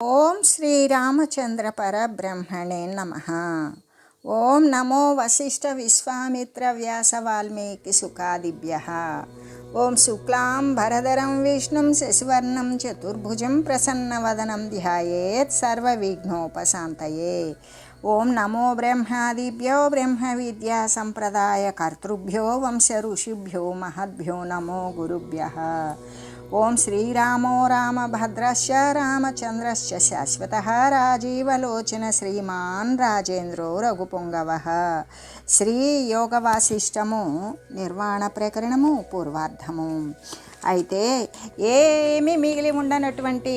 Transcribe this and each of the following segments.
ఓం శ్రీరామచంద్ర పరబ్రహ్మణే నమః. ఓం నమో వశిష్ఠ విశ్వామిత్ర వ్యాస వాల్మీకి సుఖాదిభ్యః. ఓం శుక్లాం భరధరం విష్ణుం శశివర్ణం చతుర్భుజం ప్రసన్నవదనం ధ్యాయేత్ సర్వవిఘ్నోపశాంతయే. ఓం నమో బ్రహ్మాదిభ్యో బ్రహ్మ విద్యా సంప్రదాయ కర్తృభ్యో వంశ ఋషిభ్యో మహద్భ్యో నమో గురుభ్యః. ఓం శ్రీరామో రామభద్రశ్చ రామచంద్రశ్చ శాశ్వతః రాజీవలోచన శ్రీమాన్ రాజేంద్రో రఘుపుంగవః. శ్రీ యోగ వాసిష్టము నిర్వాణ ప్రకరణము పూర్వార్ధము. అయితే ఏమి మిగిలి ఉండనటువంటి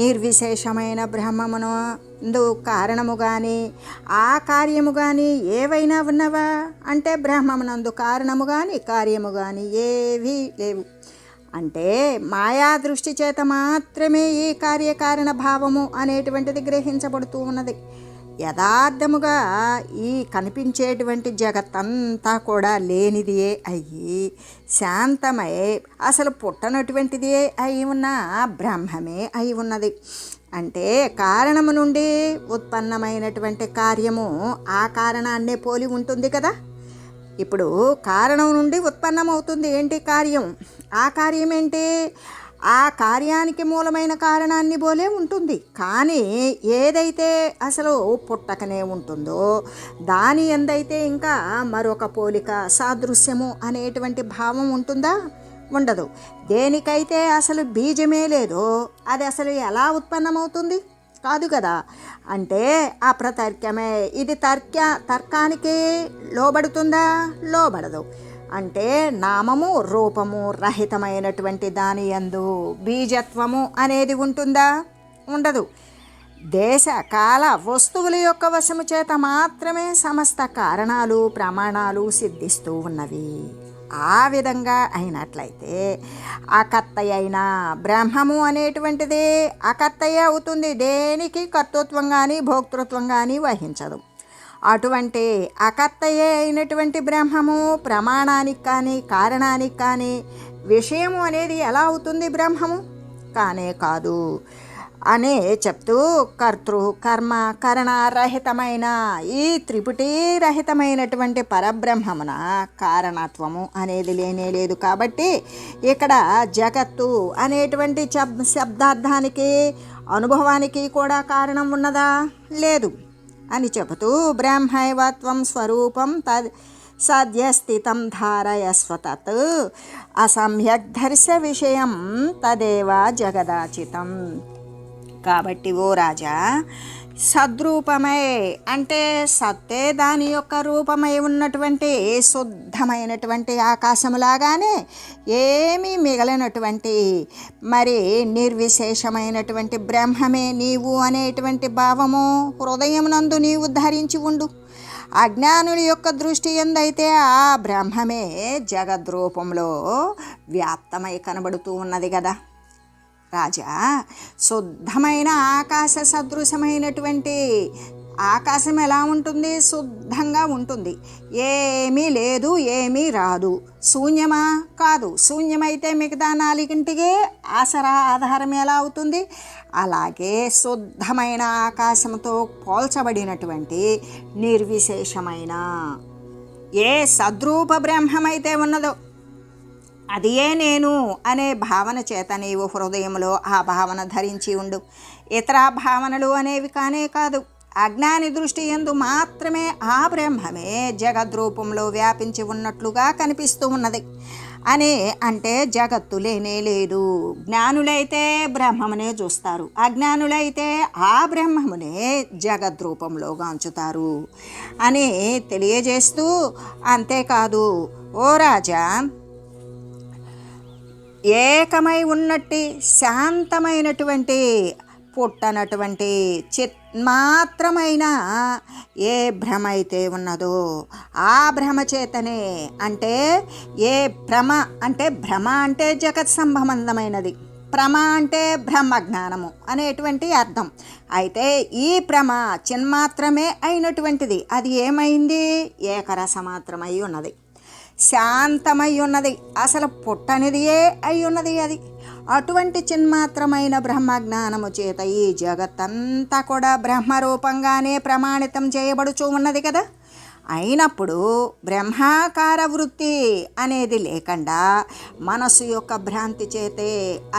నిర్విశేషమైన బ్రహ్మమునందు కారణము కానీ ఆ కార్యము కానీ ఏవైనా ఉన్నవా అంటే బ్రహ్మమునందు కారణము కానీ కార్యము కానీ ఏవీ లేవు. అంటే మాయా దృష్టి చేత మాత్రమే ఈ కార్యకారణ భావము అనేటువంటిది గ్రహించబడుతూ ఉన్నది. యథార్థముగా ఈ కనిపించేటువంటి జగత్తంతా కూడా లేనిదియే అయ్యి శాంతమై అసలు పుట్టనటువంటిదే అయి ఉన్న బ్రహ్మమే అయి ఉన్నది. అంటే కారణము నుండి ఉత్పన్నమైనటువంటి కార్యము ఆ కారణాన్నే పోలి ఉంటుంది కదా. ఇప్పుడు కారణం నుండి ఉత్పన్నమవుతుంది ఏంటి కార్యం, ఆ కార్యం ఏంటి, ఆ కార్యానికి మూలమైన కారణాన్ని పోలే ఉంటుంది. కానీ ఏదైతే అసలు పుట్టకనే ఉంటుందో దాని ఎందైతే ఇంకా మరొక పోలిక సాదృశ్యము అనేటువంటి భావం ఉంటుందా? ఉండదు. దేనికైతే అసలు బీజమే లేదో అది అసలు ఎలా ఉత్పన్నమవుతుంది? కాదు కదా. అంటే అప్రతర్కమే. ఇది తర్కానికి లోబడుతుందా? లోబడదు. అంటే నామము రూపము రహితమైనటువంటి దాని యందు బీజత్వము అనేది ఉంటుందా? ఉండదు. దేశ కాల వస్తువుల యొక్క వశము చేత మాత్రమే సమస్త కారణాలు ప్రమాణాలు సిద్ధిస్తూ ఉన్నవి. ఆ విధంగా అయినట్లయితే అకర్తయ్య అయిన బ్రహ్మము అనేటువంటిది అకర్తయ్య అవుతుంది. దేనికి కర్తృత్వం కానీ భోక్తృత్వం కానీ వహించదు. అటువంటి అకర్తయ్య అయినటువంటి బ్రహ్మము ప్రమాణానికి కానీ కారణానికి కానీ విషయము అనేది ఎలా అవుతుంది? బ్రహ్మము కానే కాదు అనే చెప్తూ కర్తృ కర్మ కరణ రహితమైన ఈ త్రిపుటీ రహితమైనటువంటి పరబ్రహ్మమున కారణత్వము అనేది లేనే లేదు. కాబట్టి ఇక్కడ జగత్తు అనేటువంటి శబ్దార్థానికి అనుభవానికి కూడా కారణం ఉన్నదా? లేదు అని చెబుతూ బ్రహ్మైవత్వం స్వరూపం సద్యస్థితం ధారయస్వతత్ అసమ్యక్ దర్శ విషయం తదేవ జగదాచితం. కాబట్టి ఓ రాజా, సద్రూపమై అంటే సత్తే దాని యొక్క రూపమై ఉన్నటువంటి శుద్ధమైనటువంటి ఆకాశములాగానే ఏమీ మిగలనటువంటి మరి నిర్విశేషమైనటువంటి బ్రహ్మమే నీవు అనేటువంటి భావము హృదయమునందు నీవు ధరించి ఉండు. అజ్ఞానుల యొక్క దృష్టి ఎందైతే ఆ బ్రహ్మమే జగద్రూపంలో వ్యాప్తమై కనబడుతూ ఉన్నది కదా. రాజా, శుద్ధమైన ఆకాశ సదృశమైనటువంటి ఆకాశం ఎలా ఉంటుంది? శుద్ధంగా ఉంటుంది. ఏమీ లేదు, ఏమీ రాదు. శూన్యమా? కాదు. శూన్యమైతే మిగతా నాలుగింటికి ఆధారం ఎలా అవుతుంది? అలాగే శుద్ధమైన ఆకాశంతో పోల్చబడినటువంటి నిర్విశేషమైన ఏ సద్రూప బ్రహ్మమైతే ఉన్నదో అదియే నేను అనే భావన చేత నీవు హృదయంలో ఆ భావన ధరించి ఉండు. ఇతర భావనలు అనేవి కానే కాదు. అజ్ఞాని దృష్టి యందు మాత్రమే ఆ బ్రహ్మమే జగద్రూపంలో వ్యాపించి ఉన్నట్లుగా కనిపిస్తూ ఉన్నది అని. అంటే జగత్తు లేనే లేదు. జ్ఞానులైతే బ్రహ్మమునే చూస్తారు, అజ్ఞానులైతే ఆ బ్రహ్మమునే జగద్రూపంలో గాంచుతారు అని తెలియజేస్తూ, అంతేకాదు ఓ రాజా, ఏకమై ఉన్నట్టి శాంతమైనటువంటి పుట్టనటువంటి చిన్మాత్రమైన ఏ భ్రమ అయితే ఉన్నదో ఆ భ్రమ చేతనే, అంటే ఏ భ్రమ అంటే భ్రమ అంటే జగత్ సంబంధమైనది, భ్రమ అంటే బ్రహ్మజ్ఞానము అనేటువంటి అర్థం. అయితే ఈ భ్రమ చిన్మాత్రమే అయినటువంటిది అది ఏమైంది? ఏకరసమాత్రమై ఉన్నది, శాంతమై ఉన్నది, అసలు పుట్టనిదియే అయి ఉన్నది. అది అటువంటి చిన్మాత్రమైన బ్రహ్మజ్ఞానము చేత ఈ జగత్తంతా కూడా బ్రహ్మరూపంగానే ప్రమాణితం చేయబడుచూ ఉన్నది కదా. అయినప్పుడు బ్రహ్మాకార వృత్తి అనేది లేకుండా మనసు యొక్క భ్రాంతి చేతే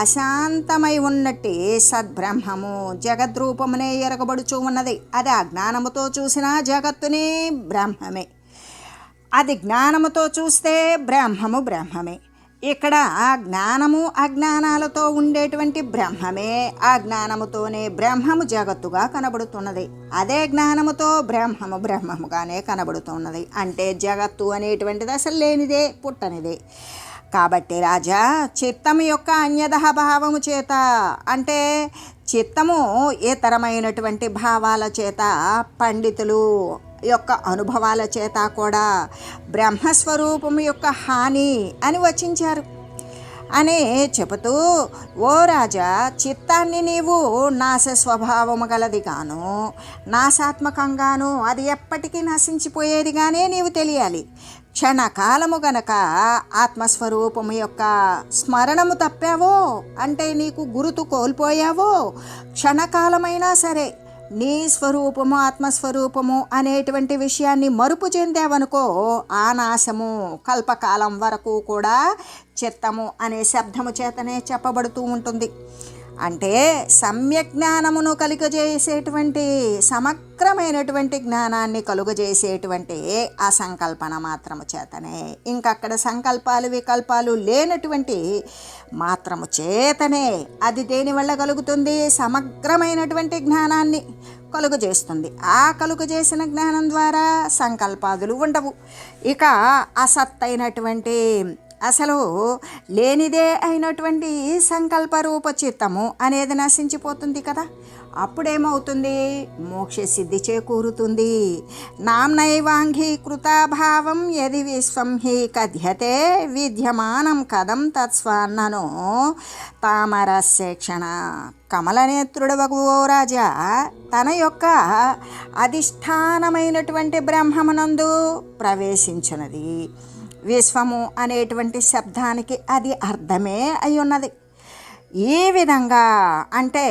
అశాంతమై ఉన్నట్టు సద్బ్రహ్మము జగద్రూపమునే ఎరగబడుచూ ఉన్నది. అది అజ్ఞానముతో చూసిన జగత్తుని బ్రహ్మమే, అది జ్ఞానముతో చూస్తే బ్రహ్మము బ్రహ్మమే. ఇక్కడ జ్ఞానము అజ్ఞానాలతో ఉండేటువంటి బ్రహ్మమే ఆ జ్ఞానముతోనే బ్రహ్మము జగత్తుగా కనబడుతున్నది. అదే జ్ఞానముతో బ్రహ్మము బ్రహ్మముగానే కనబడుతున్నది. అంటే జగత్తు అనేటువంటిది అసలు లేనిదే, పుట్టనిదే. కాబట్టి రాజా, చిత్తము యొక్క అన్యదహ భావము చేత, అంటే చిత్తము ఇతరమైనటువంటి భావాల చేత, పండితులు యొక్క అనుభవాల చేత కూడా బ్రహ్మస్వరూపము యొక్క హాని అని వచించారు అని చెబుతూ, ఓ రాజా, చిత్తాన్ని నీవు నాశ స్వభావము గలదిగాను, నాశాత్మకంగాను, అది ఎప్పటికీ నశించిపోయేదిగానే నీవు తెలియాలి. క్షణకాలము గనక ఆత్మస్వరూపము యొక్క స్మరణము తప్పావో, అంటే నీకు గుర్తు కోల్పోయావో, క్షణకాలమైనా సరే నీ స్వరూపము ఆత్మస్వరూపము అనేటువంటి విషయాన్ని మరుపు చెందావనుకో, ఆ నాశము కల్పకాలం వరకు కూడా చిత్తము అనే శబ్దము చేతనే చెప్పబడుతూ ఉంటుంది. అంటే సమ్యక్ జ్ఞానమును కలుగజేసేటువంటి, సమగ్రమైనటువంటి జ్ఞానాన్ని కలుగజేసేటువంటి ఆ సంకల్పన మాత్రము చేతనే, ఇంకక్కడ సంకల్పాలు వికల్పాలు లేనటువంటి మాత్రము చేతనే అది దేనివల్ల కలుగుతుంది? సమగ్రమైనటువంటి జ్ఞానాన్ని కలుగజేస్తుంది. ఆ కలుగజేసిన జ్ఞానం ద్వారా సంకల్పాదులు ఉండవు. ఇక అసత్తైనటువంటి, అసలు లేనిదే అయినటువంటి సంకల్పరూప చిత్తము అనేది నశించిపోతుంది కదా. అప్పుడేమవుతుంది? మోక్ష సిద్ధి చేకూరుతుంది. నామ్నైవాంగీకృత భావం యది విశ్వం హి కథ్యతే విద్యమానం కథం తత్స్వన్ననో తామరస్యేక్షణ. కమలనేత్రుడవగు ఓ రాజా, తన యొక్క అధిష్టానమైనటువంటి బ్రహ్మమునందు ప్రవేశించున్నది. విశ్వము అనేటువంటి శబ్దానికి అది అర్థమే అయి ఉన్నది. ఈ విధంగా అంటే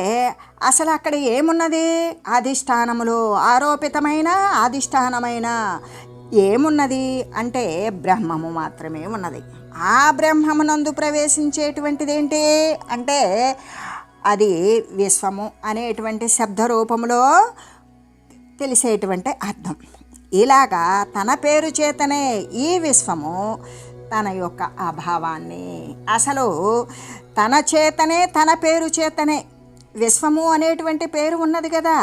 అసలు అక్కడ ఏమున్నది? అధిష్టానములో ఆరోపితమైన అధిష్టానమైన ఏమున్నది అంటే బ్రహ్మము మాత్రమే ఉన్నది. ఆ బ్రహ్మమునందు ప్రవేశించేటువంటిది ఏంటి అంటే అది విశ్వము అనేటువంటి శబ్ద రూపంలో తెలిసేటువంటి అర్థం. ఇలాగా తన పేరు చేతనే ఈ విశ్వము తన యొక్క అభావాన్ని, అసలు తన చేతనే, తన పేరు చేతనే విశ్వము అనేటువంటి పేరు ఉన్నది కదా,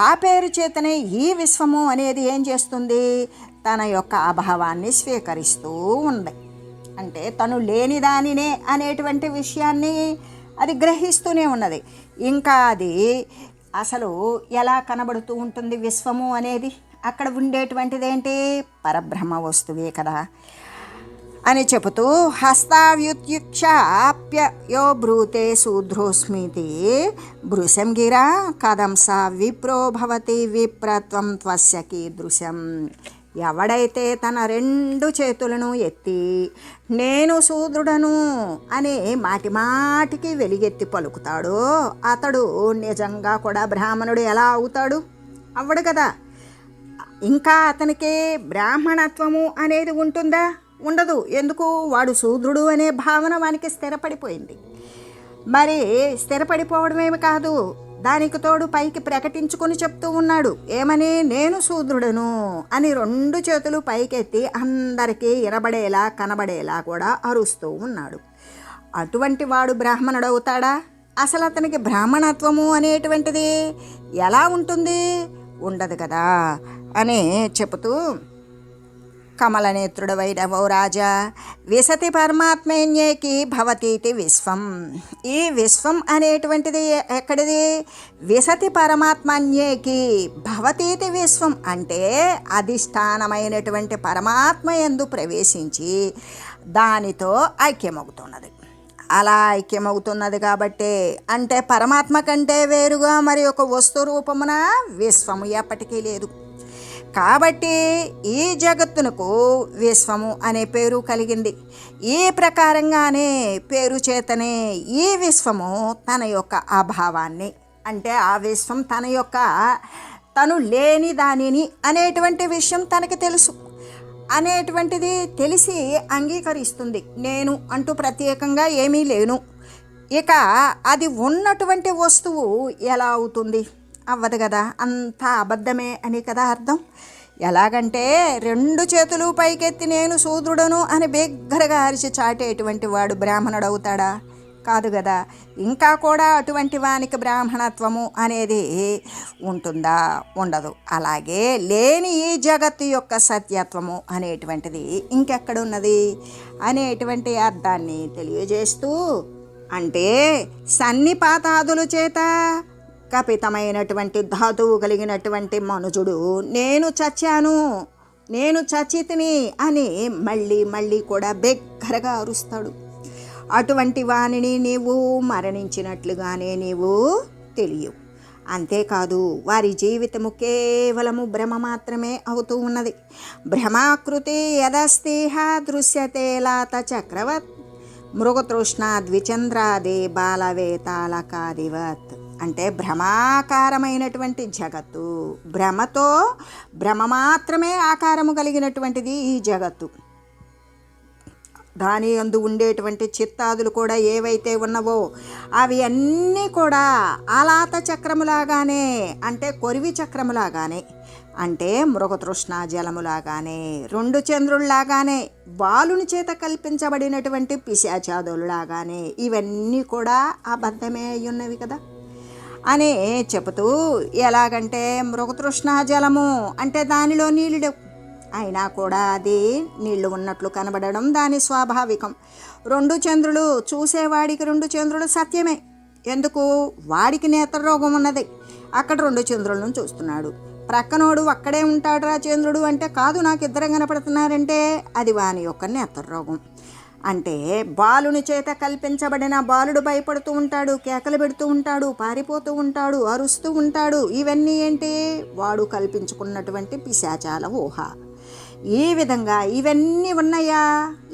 ఆ పేరు చేతనే ఈ విశ్వము అనేది ఏం చేస్తుంది? తన యొక్క అభావాన్ని స్వీకరిస్తూ ఉంది. అంటే తను లేని దానినే అనేటువంటి విషయాన్ని అది గ్రహిస్తూనే ఉన్నది. ఇంకా అది అసలు ఎలా కనబడుతూ ఉంటుంది విశ్వము అనేది? అక్కడ ఉండేటువంటిది ఏంటి? పరబ్రహ్మ వస్తువే కదా అని చెబుతూ, హస్తావ్యుత్యుక్షాప్య యో బ్రూతే శూద్రోస్మితి భృశం గిరా కథం సా విప్రో భవతి విప్రత్వం త్వస్య కీదృశం. ఎవడైతే తన రెండు చేతులను ఎత్తి నేను శూద్రుడను అని మాటి మాటికి వెలిగెత్తి పలుకుతాడో అతడు నిజంగా కూడా బ్రాహ్మణుడు ఎలా అవుతాడు? అవ్వడు కదా. ఇంకా అతనికి బ్రాహ్మణత్వము అనేది ఉంటుందా? ఉండదు. ఎందుకు? వాడు శూద్రుడు అనే భావన వానికి స్థిరపడిపోయింది. మరి స్థిరపడిపోవడమేమి కాదు, దానికి తోడు పైకి ప్రకటించుకొని చెప్తూ ఉన్నాడు. ఏమని? నేను శూద్రుడను అని రెండు చేతులు పైకెత్తి అందరికీ వినబడేలా కనబడేలా కూడా అరుస్తూ ఉన్నాడు. అటువంటి వాడు బ్రాహ్మణుడు అవుతాడా? అసలు అతనికి బ్రాహ్మణత్వము అనేటువంటిది ఎలా ఉంటుంది? ఉండదు కదా అని చెబుతూ, కమలనేత్రుడవైన ఓ రాజా, విశతి పరమాత్మేన్యేకి భవతీతి విశ్వం. ఈ విశ్వం అనేటువంటిది ఎక్కడిది? విశతి పరమాత్మన్యేకి భవతీతి విశ్వం అంటే అధిష్టానమైనటువంటి పరమాత్మ యందు ప్రవేశించి దానితో ఐక్యమవుతున్నది. అలా ఐక్యమవుతున్నది కాబట్టి, అంటే పరమాత్మ కంటే వేరుగా మరి ఒక వస్తు రూపమున విశ్వము ఎప్పటికీ లేదు. కాబట్టి ఈ జగత్తునకు విశ్వము అనే పేరు కలిగింది. ఈ ప్రకారంగానే పేరు చేతనే ఈ విశ్వము తన యొక్క అభావాన్ని, అంటే ఆ విశ్వం తను లేని దానిని అనేటువంటి విషయం తనకి తెలుసు అనేటువంటిది తెలిసి అంగీకరిస్తుంది. నేను అంటూ ప్రత్యేకంగా ఏమీ లేను. ఇక అది ఉన్నటువంటి వస్తువు ఎలా అవుతుంది? అవ్వదు కదా, అంతా అబద్ధమే అని కదా అర్థం. ఎలాగంటే 2 చేతులు పైకెత్తి నేను శూద్రుడను అని బిగ్గరగా అరిచి చాటేటువంటి వాడు బ్రాహ్మణుడు అవుతాడా? కాదు కదా. ఇంకా కూడా అటువంటి వానికి బ్రాహ్మణత్వము అనేది ఉంటుందా? ఉండదు. అలాగే లేని ఈ జగత్తు యొక్క సత్యత్వము అనేటువంటిది ఇంకెక్కడున్నది అనేటువంటి అర్థాన్ని తెలియజేస్తూ, అంటే సన్నిపాతాదుల చేత కపితమైనటువంటి ధాతువు కలిగినటువంటి మనుజుడు నేను చచ్చితిని అని మళ్ళీ మళ్ళీ కూడా బిగ్గరగా అరుస్తాడు. అటువంటి వానిని నీవు మరణించినట్లుగానే నీవు తెలియవు. అంతేకాదు వారి జీవితము కేవలము భ్రమ మాత్రమే అవుతూ ఉన్నది. భ్రమాకృతి యదస్తిహ దృశ్యతే లాత చక్రవత్ మృగతృష్ణ ద్విచంద్రాది బాలవేతాళకాదివత్. అంటే భ్రమాకారమైనటువంటి జగత్తు, భ్రమ మాత్రమే ఆకారము కలిగినటువంటిది ఈ జగత్తు. దాని యందు ఉండేటువంటి చిత్తాదులు కూడా ఏవైతే ఉన్నవో అవి అన్నీ కూడా ఆలాత చక్రములాగానే, అంటే కొరివి చక్రములాగానే, అంటే మృగతృష్ణ జలములాగానే, 2 చంద్రుల్లాగానే, బాలుని చేత కల్పించబడినటువంటి పిశాచాదులాగానే ఇవన్నీ కూడా అబద్ధమే అయ్యున్నవి కదా అని చెబుతూ, ఎలాగంటే మృగతృష్ణ జలము అంటే దానిలో నీళ్ళు లేవు, అయినా కూడా అది నీళ్లు ఉన్నట్లు కనబడడం దాని స్వాభావికం. 2 చంద్రులు చూసేవాడికి 2 చంద్రులు సత్యమే. ఎందుకు? వాడికి నేత్రరోగం ఉన్నది, అక్కడ 2 చంద్రులను చూస్తున్నాడు. ప్రక్కనోడు అక్కడే ఉంటాడురా చంద్రుడు అంటే, కాదు నాకు 2 కనపడుతున్నారంటే అది వాని యొక్క నేత్రరోగం. అంటే బాలుని చేత కల్పించబడిన బాలుడు భయపడుతూ ఉంటాడు, కేకలు పెడుతూ ఉంటాడు, పారిపోతూ ఉంటాడు, అరుస్తూ ఉంటాడు. ఇవన్నీ ఏంటి? వాడు కల్పించుకున్నటువంటి పిశాచాల ఊహ. ఈ విధంగా ఇవన్నీ ఉన్నాయా?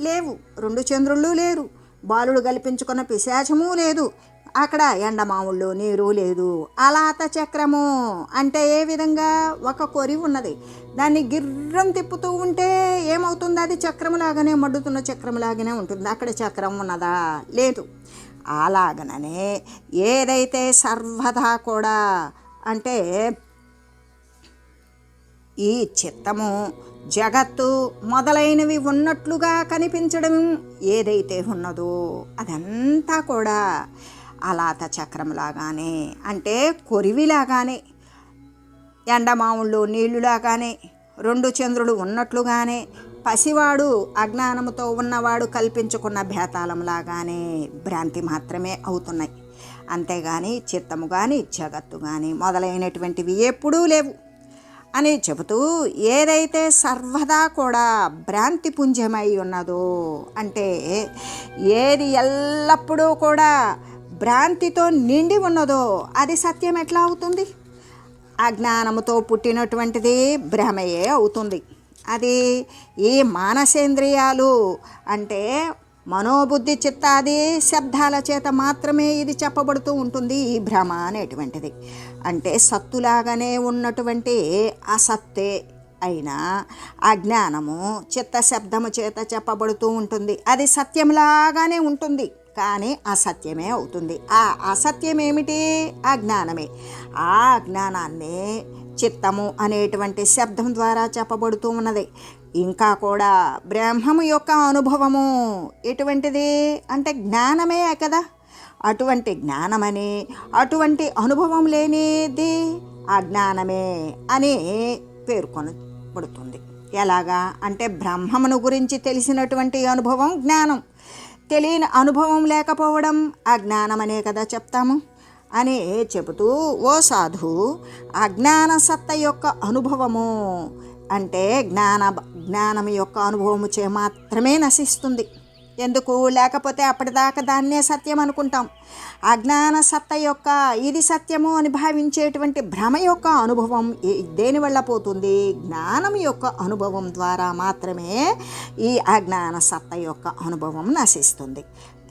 లేవు. 2 చంద్రుళ్ళు లేరు, బాలుడు కల్పించుకున్న పిశాచము లేదు, అక్కడ ఎండమావుళ్ళు నీరు లేదు. అలాత చక్రము అంటే ఏ విధంగా? ఒక కొరి ఉన్నది, దాన్ని గిర్రం తిప్పుతూ ఉంటే ఏమవుతుంది? అది చక్రములాగానే, మడ్డుతున్న చక్రములాగానే ఉంటుంది. అక్కడ చక్రం ఉన్నదా? లేదు. అలాగననే ఏదైతే సర్వదా కూడా, అంటే ఈ చిత్తము, జగత్తు మొదలైనవి ఉన్నట్లుగా కనిపించడం ఏదైతే ఉన్నదో అదంతా కూడా అలాత చక్రంలాగానే, అంటే కొరివిలాగానే, ఎండమావుళ్ళు నీళ్లులాగానే, 2 చంద్రులు ఉన్నట్లుగానే, పసివాడు అజ్ఞానముతో ఉన్నవాడు కల్పించుకున్న భేతాళంలాగానే భ్రాంతి మాత్రమే అవుతున్నాయి. అంతేగాని చిత్తము కానీ జగత్తు కానీ మొదలైనటువంటివి ఎప్పుడూ లేవు అని చెబుతూ, ఏదైతే సర్వదా కూడా భ్రాంతి పుంజమై ఉన్నదో, అంటే ఏది ఎల్లప్పుడూ కూడా భ్రాంతితో నిండి ఉన్నదో అది సత్యం ఎట్లా అవుతుంది? అజ్ఞానముతో పుట్టినటువంటిది భ్రమయే అవుతుంది. అది ఈ మానసేంద్రియాలు, అంటే మనోబుద్ధి చిత్తాది శబ్దాల చేత మాత్రమే ఇది చెప్పబడుతూ ఉంటుంది ఈ భ్రమ అనేటువంటిది. అంటే సత్తులాగానే ఉన్నటువంటి అసత్తే అయినా అజ్ఞానము చిత్త శబ్దము చేత చెప్పబడుతూ ఉంటుంది. అది సత్యంలాగానే ఉంటుంది, కానీ అసత్యమే అవుతుంది. ఆ అసత్యం ఏమిటి? అజ్ఞానమే. ఆ అజ్ఞానాన్ని చిత్తము అనేటువంటి శబ్దం ద్వారా చెప్పబడుతూ ఉన్నది. ఇంకా కూడా బ్రహ్మము యొక్క అనుభవము ఎటువంటిది? అంటే జ్ఞానమే కదా. అటువంటి జ్ఞానమని, అటువంటి అనుభవం లేనిది అజ్ఞానమే అని పేర్కొనబడుతుంది. ఎలాగా అంటే బ్రహ్మమును గురించి తెలిసినటువంటి అనుభవం జ్ఞానం, తెలియని అనుభవం లేకపోవడం అజ్ఞానమనే కదా చెప్తాము అని చెబుతూ, ఓ సాధు, అజ్ఞాన సత్త యొక్క అనుభవము అంటే జ్ఞానం యొక్క అనుభవము చే మాత్రమే నశిస్తుంది. ఎందుకు? లేకపోతే అప్పటిదాకా దాన్నే సత్యం అనుకుంటాం. అజ్ఞాన సత్త యొక్క ఇది సత్యము అని భావించేటువంటి భ్రమ యొక్క అనుభవం దేనివల్ల పోతుంది? జ్ఞానం యొక్క అనుభవం ద్వారా మాత్రమే ఈ అజ్ఞాన సత్త యొక్క అనుభవం నశిస్తుంది.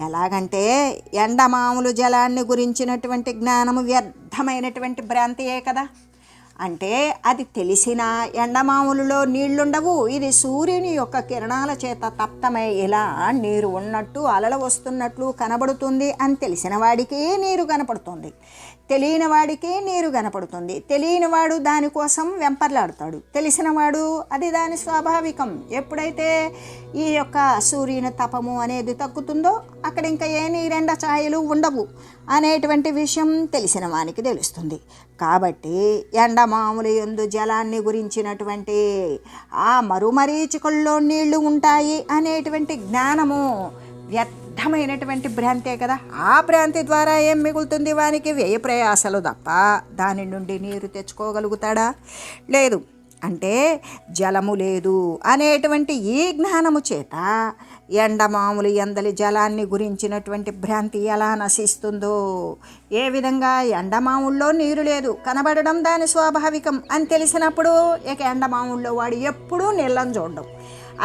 ఎలాగంటే ఎండమాములు జలాన్ని గురించినటువంటి జ్ఞానము వ్యర్థమైనటువంటి భ్రాంతియే కదా. అంటే అది తెలిసిన ఎండమాములలో నీళ్లుండవు, ఇది సూర్యుని యొక్క కిరణాల చేత తప్తమై ఇలా నీరు ఉన్నట్టు అలలు వస్తున్నట్లు కనబడుతుంది అని తెలిసిన వాడికి నీరు కనపడుతుంది, తెలియని వాడికి నీరు కనపడుతుంది. తెలియనివాడు దానికోసం వెంపర్లాడతాడు, తెలిసినవాడు అది దాని స్వాభావికం. ఎప్పుడైతే ఈ యొక్క సూర్యుని తపము అనేది తగ్గుతుందో అక్కడ ఇంకా ఏ నీరెండ ఛాయలు ఉండవు అనేటువంటి విషయం తెలిసిన వానికి తెలుస్తుంది. కాబట్టి ఎండమాములు యందు జలాన్ని గురించినటువంటి ఆ మరుమరీచికల్లో నీళ్లు ఉంటాయి అనేటువంటి జ్ఞానము వ్యర్థమైనటువంటి భ్రాంతే కదా. ఆ భ్రాంతి ద్వారా ఏం మిగులుతుంది? వానికి వ్యయ ప్రయాసలు తప్ప దాని నుండి నీరు తెచ్చుకోగలుగుతాడా? లేదు. అంటే జలము లేదు అనేటువంటి ఈ జ్ఞానము చేత ఎండమాములు ఎందలి జలాన్ని గురించినటువంటి భ్రాంతి ఎలా నశిస్తుందో, ఏ విధంగా ఎండమాముల్లో నీరు లేదు కనబడడం దాని స్వాభావికం అని తెలిసినప్పుడు ఇక ఎండమాముల్లో వాడు ఎప్పుడూ నీళ్ళని చూడడం,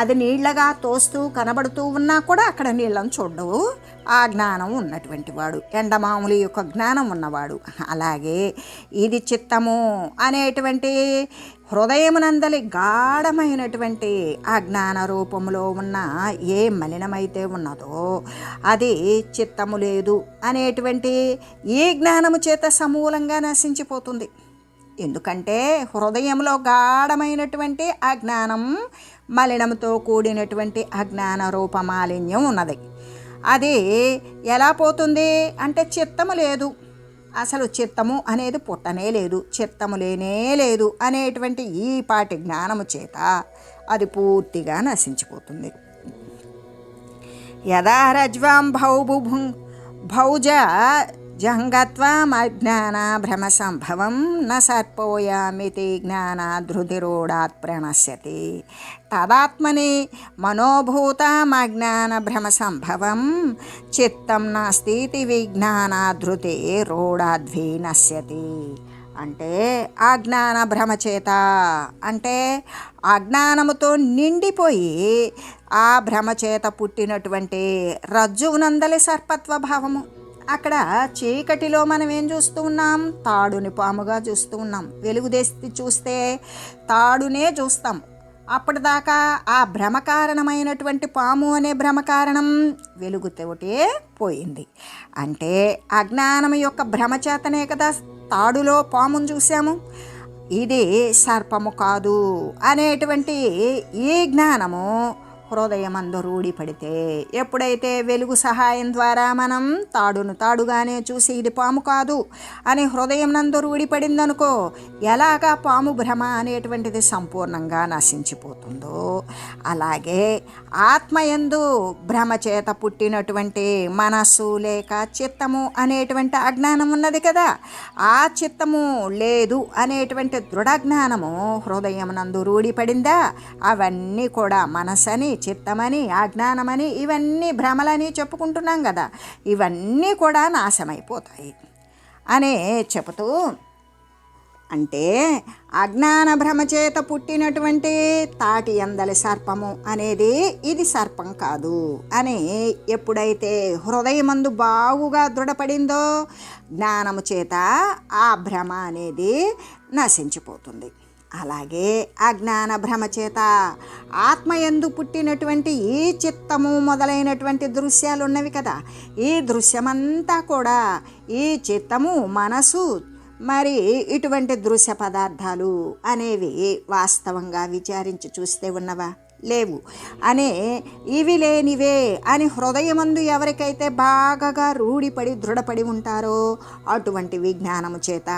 అది నీళ్లగా తోస్తూ కనబడుతూ ఉన్నా కూడా అక్కడ నీళ్ళని చూడవు. ఆ జ్ఞానం ఉన్నటువంటి వాడు ఎండమాములు యొక్క జ్ఞానం ఉన్నవాడు. అలాగే ఇది చిత్తము అనేటువంటి హృదయమునందలి గాఢమైనటువంటి ఆ జ్ఞాన రూపంలో ఉన్న ఏ మలినమైతే ఉన్నదో అది చిత్తము లేదు అనేటువంటి ఈ జ్ఞానము చేత సమూలంగా నశించిపోతుంది. ఎందుకంటే హృదయంలో గాఢమైనటువంటి అజ్ఞానం, మలినంతో కూడినటువంటి అజ్ఞాన రూపమాలిన్యం ఉన్నది. అది ఎలా పోతుంది అంటే చిత్తము లేదు, అసలు చిత్తము అనేది పుట్టనే లేదు, చిత్తము లేనే లేదు అనేటువంటి ఈ పాటి జ్ఞానము చేత అది పూర్తిగా నశించిపోతుంది. యదా రజ్వాం భౌజ జంగత్వమజ్ఞాన భ్రమ సంభవం న సర్పోయామితి జ్ఞానాధృతిరోడాత్ ప్రణశ్యతి తదాత్మని మనోభూతమజ్ఞాన భ్రమ సంభవం చిత్తం నాస్తితి విజ్ఞానాధృతి రోడాద్వి నశ్యతి. అంటే అజ్ఞాన భ్రమ చేత, అంటే అజ్ఞానముతో నిండిపోయి ఆ భ్రమ చేత పుట్టినటువంటి రజ్జువునందలి సర్పత్వ భావము. అక్కడ చీకటిలో మనం ఏం చూస్తూ ఉన్నాం? తాడుని పాముగా చూస్తూ ఉన్నాం. వెలుగు తెచ్చి చూస్తే తాడునే చూస్తాం. అప్పటిదాకా ఆ భ్రమ కారణమైనటువంటి పాము అనే భ్రమ కారణం వెలుగుతోటే పోయింది. అంటే అజ్ఞానం యొక్క భ్రమ చేతనే కదా తాడులో పామును చూసాము. ఇది సర్పము కాదు అనేటువంటి ఈ జ్ఞానము హృదయమందు రూఢి పడితే, ఎప్పుడైతే వెలుగు సహాయం ద్వారా మనం తాడును తాడుగానే చూసి ఇది పాము కాదు అని హృదయం నందు రూఢి పడిందనుకో, ఎలాగా పాము భ్రమ అనేటువంటిది సంపూర్ణంగా నశించిపోతుందో అలాగే ఆత్మయందు భ్రమ చేత పుట్టినటువంటి మనస్సు లేక చిత్తము అనేటువంటి అజ్ఞానం ఉన్నది కదా, ఆ చిత్తము లేదు అనేటువంటి దృఢ జ్ఞానము హృదయం నందు రూఢి పడిందా, అవన్నీ కూడా మనసని, చిత్తమని, అజ్ఞానమని, ఇవన్నీ భ్రమలని చెప్పుకుంటున్నాం కదా, ఇవన్నీ కూడా నాశమైపోతాయి అనే చెబుతూ, అంటే అజ్ఞాన భ్రమ చేత పుట్టినటువంటి తాటి అందలి సర్పము అనేది ఇది సర్పం కాదు అని ఎప్పుడైతే హృదయమందు బాగుగా దృఢపడిందో జ్ఞానము చేత ఆ భ్రమ అనేది నశించిపోతుంది. అలాగే అజ్ఞాన భ్రమ చేత ఆత్మయందు పుట్టినటువంటి ఈ చిత్తము మొదలైనటువంటి దృశ్యాలు ఉన్నవి కదా, ఈ దృశ్యమంతా కూడా ఈ చిత్తము, మనసు, మరి ఇటువంటి దృశ్య పదార్థాలు అనేవి వాస్తవంగా విచారించి చూస్తే ఉన్నవా? లేవు అనే ఇవి లేనివే అని హృదయమందు ఎవరికైతే బాగా రూఢిపడి దృఢపడి ఉంటారో అటువంటి విజ్ఞానము చేత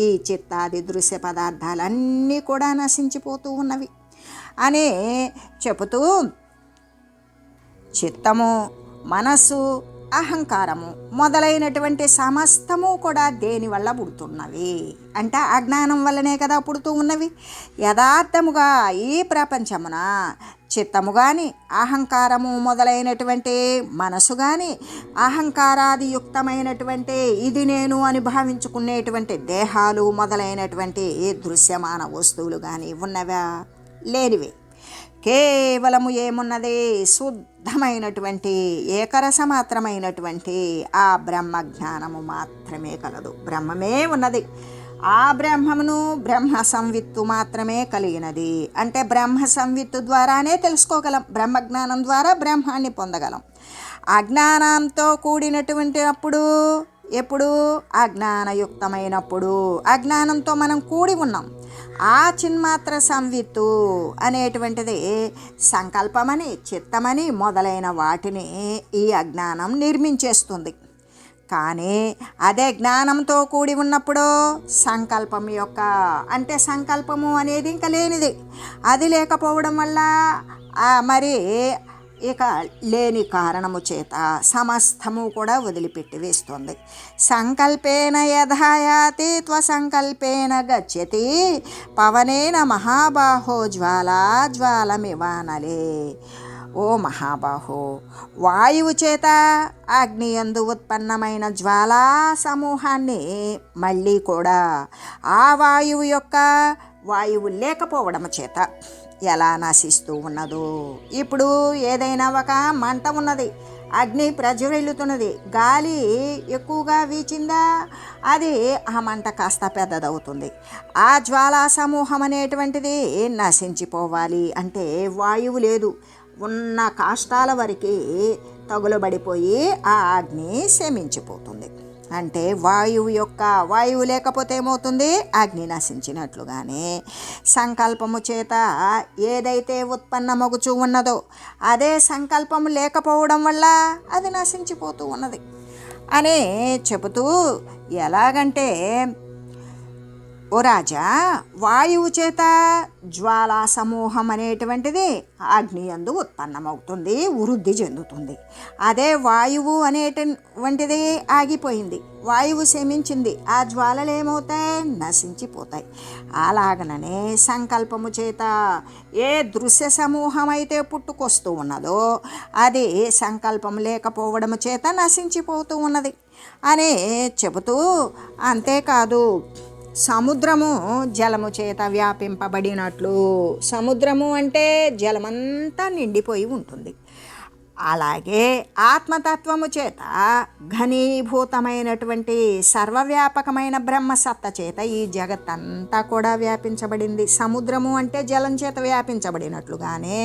ఈ చిత్తాది దృశ్య పదార్థాలన్నీ కూడా నశించిపోతూ ఉన్నవి అనే చెబుతూ, చిత్తము, మనస్సు, అహంకారము మొదలైనటువంటి సమస్తము కూడా దేని వల్ల పుడుతున్నవి అంటే అజ్ఞానం వల్లనే కదా పుడుతూ ఉన్నవి. యథార్థముగా ఈ ప్రపంచమున చిత్తము కానీ అహంకారము మొదలైనటువంటి మనసు కానీ అహంకారాదియుక్తమైనటువంటి ఇది నేను అని భావించుకునేటువంటి దేహాలు మొదలైనటువంటి దృశ్యమాన వస్తువులు కానీ ఉన్నవా? లేనివే. కేవలము ఏమున్నది? శుద్ధమైనటువంటి ఏకరసమాత్రమైనటువంటి ఆ బ్రహ్మజ్ఞానము మాత్రమే కలదు. బ్రహ్మమే ఉన్నది. ఆ బ్రహ్మమును బ్రహ్మ సంవిత్తు మాత్రమే కలిగినది. అంటే బ్రహ్మ సంవిత్తు ద్వారానే తెలుసుకోగలం. బ్రహ్మజ్ఞానం ద్వారా బ్రహ్మాన్ని పొందగలం. అజ్ఞానంతో కూడినటువంటి అప్పుడు ఎప్పుడు? అజ్ఞానయుక్తమైనప్పుడు. అజ్ఞానంతో మనం కూడి ఉన్నాం. ఆ చిన్మాత్ర సంవిత్తు అనేటువంటిది సంకల్పమని చిత్తమని మొదలైన వాటిని ఈ అజ్ఞానం నిర్మించేస్తుంది. కానీ అదే జ్ఞానంతో కూడి ఉన్నప్పుడు సంకల్పం యొక్క అంటే సంకల్పము అనేది ఇంకా లేనిది. అది లేకపోవడం వల్ల మరి ఇక లేని కారణము చేత సమస్తము కూడా వదిలిపెట్టి వేస్తుంది. సంకల్పేన యథాయాతి త్వసంకల్పేన గచ్చతి పవనేన మహాబాహో జ్వాలా జ్వాలమివానలే. ఓ మహాబాహో, వాయువు చేత అగ్నియందు ఉత్పన్నమైన జ్వాలా సమూహాన్ని మళ్ళీ కూడా ఆ వాయువు లేకపోవడం చేత ఎలా నశిస్తూ ఉన్నదో. ఇప్పుడు ఏదైనా ఒక మంట ఉన్నది, అగ్ని ప్రజ్వరిల్లుతున్నది, గాలి ఎక్కువగా వీచిందా అది ఆ మంట కాస్త పెద్దదవుతుంది. ఆ జ్వాలా సమూహం అనేటువంటిది నశించిపోవాలి అంటే వాయువు లేదు. ఉన్న కాష్టాల వరకు తగులబడిపోయి ఆ అగ్ని శమించిపోతుంది. అంటే వాయువు లేకపోతే ఏమవుతుంది? అగ్ని నశించినట్లుగానే సంకల్పము చేత ఏదైతే ఉత్పన్నమగుచూ ఉన్నదో అదే సంకల్పము లేకపోవడం వల్ల అది నశించిపోతూ ఉన్నది అని చెబుతూ, ఎలాగంటే ఓ రాజా, వాయువు చేత జ్వాలా సమూహం అనేటువంటిది అగ్నియందు ఉత్పన్నమవుతుంది, వృద్ధి చెందుతుంది. అదే వాయువు అనేటువంటిది ఆగిపోయింది, వాయువు శమించింది, ఆ జ్వాలలు ఏమవుతాయి? నశించిపోతాయి. అలాగననే సంకల్పము చేత ఏ దృశ్య సమూహం అయితే పుట్టుకొస్తూ ఉన్నదో అది సంకల్పం లేకపోవడం చేత నశించిపోతూ ఉన్నది అని చెబుతూ, అంతేకాదు సముద్రము జలము చేత వ్యాపింపబడినట్లు, సముద్రము అంటే జలమంతా నిండిపోయి ఉంటుంది. అలాగే ఆత్మతత్వము చేత ఘనీభూతమైనటువంటి సర్వవ్యాపకమైన బ్రహ్మసత్త చేత ఈ జగత్తంతా కూడా వ్యాపించబడింది. సముద్రము అంటే జలం చేత వ్యాపించబడినట్లుగానే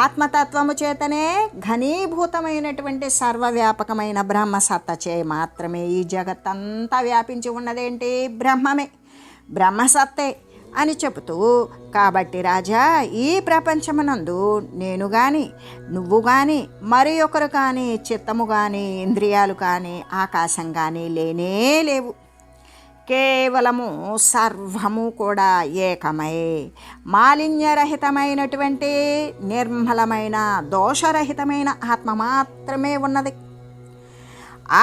ఆత్మతత్వము చేతనే ఘనీభూతమైనటువంటి సర్వవ్యాపకమైన బ్రహ్మసత్త చే మాత్రమే ఈ జగత్తంతా వ్యాపించి ఉన్నదేంటి? బ్రహ్మమే, బ్రహ్మసత్తే అని చెబుతూ, కాబట్టి రాజా, ఈ ప్రపంచమునందు నేను కానీ నువ్వు కానీ మరి ఒకరు కానీ చిత్తము కానీ ఇంద్రియాలు కానీ ఆకాశం కానీ లేనే లేవు. కేవలము సర్వము కూడా ఏకమై మాలిన్యరహితమైనటువంటి నిర్మలమైన దోషరహితమైన ఆత్మ మాత్రమే ఉన్నది.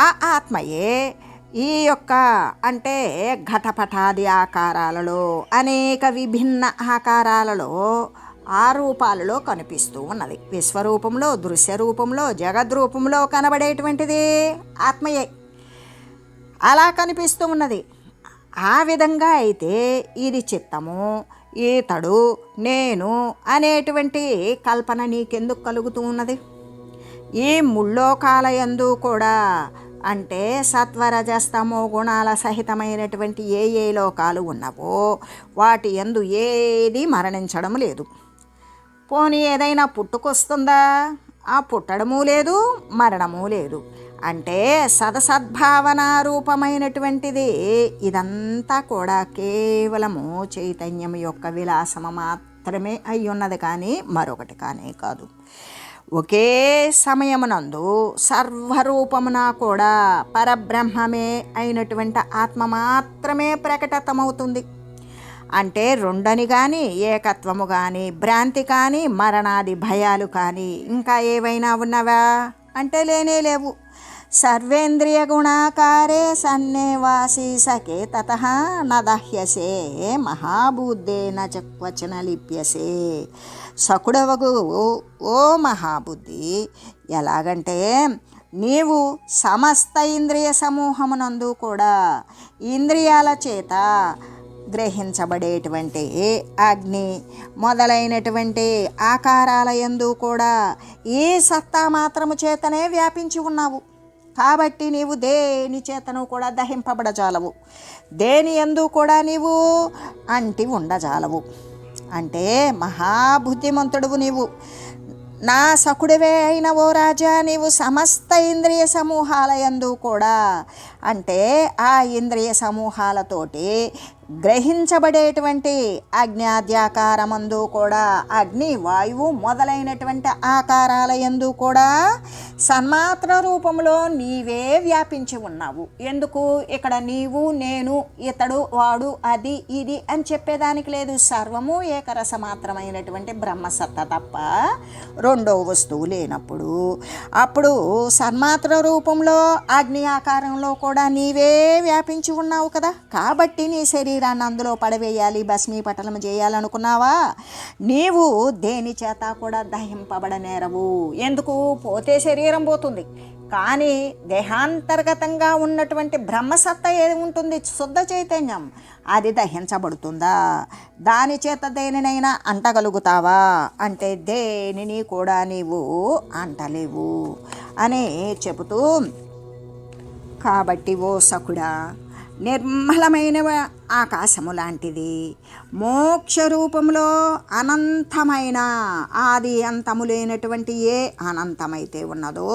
ఆ ఆత్మయే ఈ యొక్క అంటే ఘటపటాది ఆకారాలలో అనేక విభిన్న ఆకారాలలో ఆ రూపాలలో కనిపిస్తూ ఉన్నది. విశ్వరూపంలో, దృశ్య రూపంలో, జగద్రూపంలో కనబడేటువంటిది ఆత్మయే. అలా కనిపిస్తూ ఉన్నది. ఆ విధంగా అయితే ఇది చిత్తము, ఈతడు, నేను అనేటువంటి కల్పన నీకెందుకు కలుగుతూ ఉన్నది? ఈ ముల్లోకాలయందు కూడా అంటే సత్వరజస్తమో గుణాల సహితమైనటువంటి ఏ లోకాలు ఉన్నవో వాటి యందు ఏది మరణించడం లేదు. పోనీ ఏదైనా పుట్టుకొస్తుందా? ఆ పుట్టడము లేదు, మరణము లేదు. అంటే సదసద్భావన రూపమైనటువంటిది ఇదంతా కూడా కేవలము చైతన్యం యొక్క విలాసము మాత్రమే అయి ఉన్నది, కానీ మరొకటి కానే కాదు. ఒకే సమయమునందు సర్వరూపమున కూడా పరబ్రహ్మమే అయినటువంటి ఆత్మ మాత్రమే ప్రకటితమవుతుంది. అంటే రెండని కానీ, ఏకత్వము కానీ, భ్రాంతి కానీ, మరణాది భయాలు కానీ ఇంకా ఏవైనా ఉన్నవా అంటే లేనే లేవు. సర్వేంద్రియ గుణాకారే సన్నేవాసి సకే తతః న దహ్యసే మహాబుద్ధేన చ క్వచన లిప్యసే. సకుడవగు ఓ మహాబుద్ధి, ఎలాగంటే నీవు సమస్త ఇంద్రియ సమూహమునందు కూడా ఇంద్రియాల చేత గ్రహించబడేటువంటి అగ్ని మొదలైనటువంటి ఆకారాల యందు కూడా ఈ సత్తా మాత్రము చేతనే వ్యాపించి ఉన్నావు. కాబట్టి నీవు దేని చేతను కూడా దహింపబడజాలవు, దేని యందు కూడా నీవు అంటి ఉండజాలవు. అంటే మహాబుద్ధిమంతుడువు నీవు. నా సకుడివే అయిన ఓ రాజా, నీవు సమస్త ఇంద్రియ సమూహాల యందు కూడా, అంటే ఆ ఇంద్రియ సమూహాలతోటి గ్రహించబడేటువంటి అగ్నాద్యాకారమందు కూడా, అగ్ని వాయువు మొదలైనటువంటి ఆకారాల యందు కూడా సన్మాత్ర రూపంలో నీవే వ్యాపించి ఉన్నావు. ఎందుకు ఇక్కడ నీవు, నేను, ఇతడు, వాడు, అది, ఇది అని చెప్పేదానికి లేదు. సర్వము ఏకరసమాత్రమైనటువంటి బ్రహ్మసత్త తప్ప రెండో వస్తువు లేనప్పుడు అప్పుడు సన్మాత్ర రూపంలో అగ్ని ఆకారంలో కూడా నీవే వ్యాపించి ఉన్నావు కదా. కాబట్టి నీ శరీరాన్ని అందులో పడవేయాలి, భస్మీపటలం చేయాలనుకున్నావా? నీవు దేని చేత కూడా దహింపబడనేరవు. ఎందుకు? పోతే శరీరం పోతుంది, కానీ దేహాంతర్గతంగా ఉన్నటువంటి బ్రహ్మసత్త ఏది ఉంటుంది, శుద్ధ చైతన్యం, అది దహించబడుతుందా? దాని చేత దేనినైనా అంటగలుగుతావా అంటే దేనిని కూడా నీవు అంటలేవు అని చెబుతూ, కాబట్టి ఓ సకుడా, నిర్మలమైన ఆకాశము లాంటిది, మోక్ష రూపంలో అనంతమైన ఆది అంతము లేనటువంటి ఏ అనంతమైతే ఉన్నదో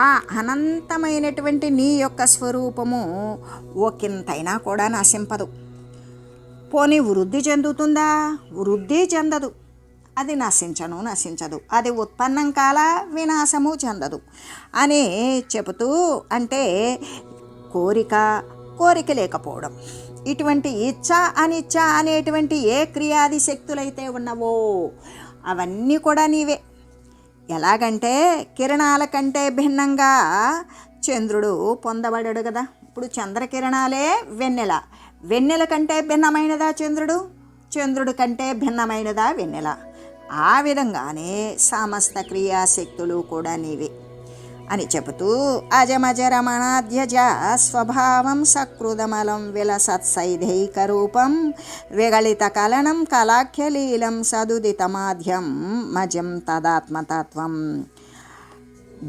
ఆ అనంతమైనటువంటి నీ యొక్క స్వరూపము ఒకంతైనా కూడా నశింపదు. పోనీ వృద్ధి చెందుతుందా? వృద్ధి చెందదు. అది నశించదు. అది ఉత్పన్నం కాల వినాశము చెందదు అని చెబుతూ, అంటే కోరిక లేకపోవడం, ఇటువంటి ఇచ్ఛ అనిచ్ఛ అనేటువంటి ఏ క్రియాది శక్తులైతే ఉన్నవో అవన్నీ కూడా నీవే. ఎలాగంటే కిరణాల కంటే భిన్నంగా చంద్రుడు పొందబడడు కదా. ఇప్పుడు చంద్రకిరణాలే వెన్నెల కంటే భిన్నమైనదా చంద్రుడు? చంద్రుడి కంటే భిన్నమైనదా వెన్నెల? ఆ విధంగానే సమస్త క్రియాశక్తులు కూడా నీవే అని చెబుతూ, అజమజరమణాధ్యజ స్వభావం సకృదమలం విలసత్సైధైక రూపం విగళిత కలనం కలాఖ్యలీలం సదుదితమాధ్యం మజం తదాత్మతత్వం.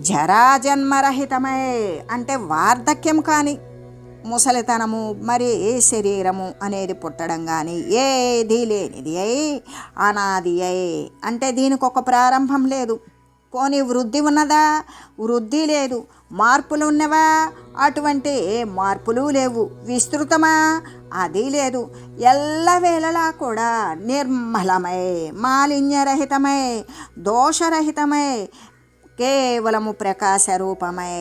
జరాజన్మరహితమై అంటే వార్ధక్యం కానీ, ముసలితనము, మరి శరీరము అనేది పుట్టడం కానీ ఏది లేనిది అయి అనాది అయి, అంటే దీనికి ఒక ప్రారంభం లేదు. పోనీ వృద్ధి ఉన్నదా? వృద్ధి లేదు. మార్పులు ఉన్నవా? అటువంటి మార్పులు లేవు. విస్తృతమా? అది లేదు. ఎల్లవేళలా కూడా నిర్మలమై, మాలిన్యరహితమై, దోషరహితమై, కేవలము ప్రకాశ రూపమై,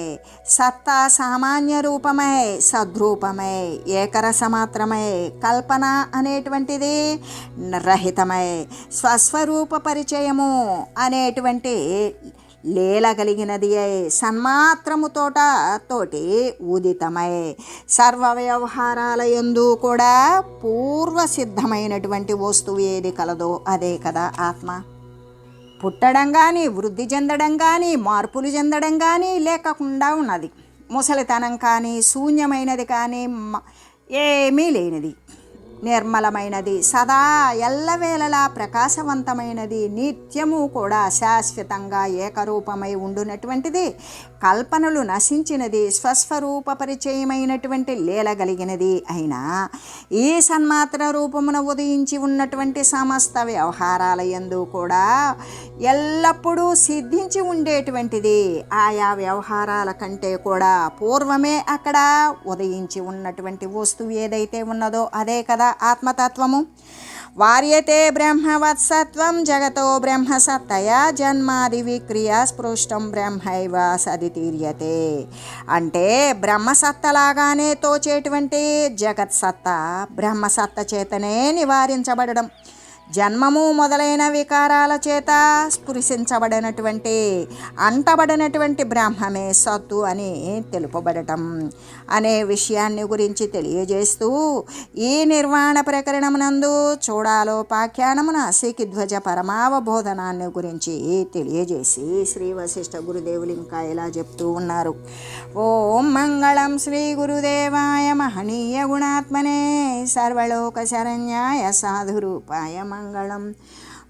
సత్తా సామాన్య రూపమై, సద్రూపమై, ఏకరసమాత్రమై, కల్పన అనేటువంటిది రహితమై, స్వస్వరూప పరిచయము అనేటువంటి లీల కలిగినది అయి సన్మాత్రముతోటి ఉదితమై, సర్వ వ్యవహారాల యందు కూడా పూర్వ సిద్ధమైనటువంటి వస్తువు ఏది కలదో అదే కదా ఆత్మ. పుట్టడం కానీ, వృద్ధి చెందడం కానీ, మార్పులు చెందడం కానీ లేకుండా ఉన్నది. ముసలితనం కానీ, శూన్యమైనది కానీ, ఏమీ లేనిది, నిర్మలమైనది, సదా ఎల్లవేళలా ప్రకాశవంతమైనది, నిత్యము కూడా శాశ్వతంగా ఏకరూపమై ఉండునటువంటిది, కల్పనలు నశించినది, స్వస్వరూప పరిచయమైనటువంటి లీలగలిగినది అయినా ఈ సన్మాత్ర రూపమున ఉదయించి ఉన్నటువంటి సమస్త వ్యవహారాల యందు కూడా ఎల్లప్పుడూ సిద్ధించి ఉండేటువంటిది. ఆయా వ్యవహారాల కంటే కూడా పూర్వమే అక్కడ ఉదయించి ఉన్నటువంటి వస్తువు ఏదైతే ఉన్నదో అదే కదా ఆత్మతత్వము. వార్యతే బ్రహ్మవత్సత్వం జగతో బ్రహ్మసత్తయా జన్మాది విక్రియా స్పృష్టం బ్రహ్మైవ సదితీర్యతే. అంటే బ్రహ్మసత్తలాగానే తోచేటువంటి జగత్సత్తా బ్రహ్మసత్త చేతనే నివారించబడడం, జన్మము మొదలైన వికారాల చేత స్పృశించబడినటువంటి అంటబడినటువంటి బ్రహ్మమే సత్తు అని తెలుపబడటం అనే విషయాన్ని గురించి తెలియజేస్తూ ఈ నిర్వాణ ప్రకరణమునందు చూడాలోపాఖ్యానమున శ్రీకిధ్వజ పరమావబోధనాన్ని గురించి తెలియజేసి శ్రీ వశిష్ఠ గురుదేవులు ఇంకా ఇలా చెప్తూ ఉన్నారు. ఓం మంగళం శ్రీ గురుదేవాయ మహనీయ గుణాత్మనే సర్వలోక శరణ్యాయ సాధురూపాయ మంగళం.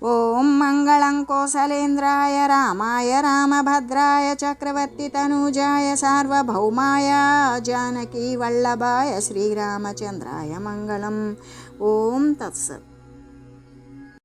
ఓం మంగళం కోసలేంద్రాయ రామాయ రామభద్రాయ చక్రవర్తి తనూజాయ సార్వభౌమాయ జానకీ వల్లభాయ శ్రీరామచంద్రాయ మంగళం. ఓం తత్సత్.